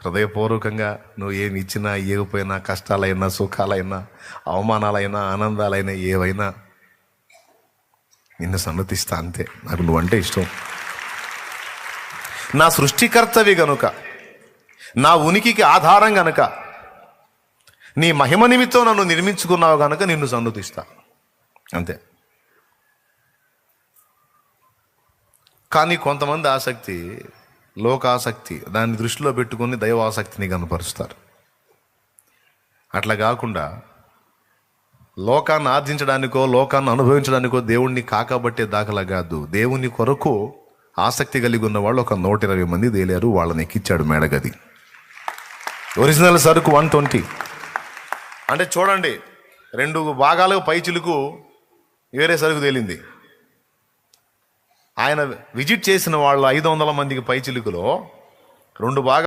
హృదయపూర్వకంగా నువ్వు ఏమి ఇచ్చినా ఇవ్వకపోయినా, కష్టాలైనా సుఖాలైనా అవమానాలైనా ఆనందాలైనా ఏవైనా నిన్ను సన్నతిస్తా అంతే. నాకు నువ్వంటే ఇష్టం. నా సృష్టికర్తవి గనుక, నా ఉనికికి ఆధారం గనుక, నీ మహిమ నిమిత్తం నన్ను నిర్మించుకున్నావు గనుక నిన్ను సన్నతిస్తా అంతే. కానీ కొంతమంది ఆసక్తి లోకాసక్తి, దాన్ని దృష్టిలో పెట్టుకుని దైవాసక్తిని కనపరుస్తారు. అట్లా కాకుండా లోకాన్ని ఆర్జించడానికో లోకాన్ని అనుభవించడానికో దేవుణ్ణి కాకబట్టే దాఖలా కాదు. దేవుని కొరకు ఆసక్తి కలిగి ఉన్న వాళ్ళు ఒక 120 మంది తేలారు. వాళ్ళని ఎక్కించాడు మేడగది. ఒరిజినల్ సరుకు 120. అంటే చూడండి, 2 భాగాలకు పై చిలుకు వేరే సరుకు తేలింది. ఆయన విజిట్ చేసిన వాళ్ళు 500 మందికి పై చిలుకులో 2 భాగాలు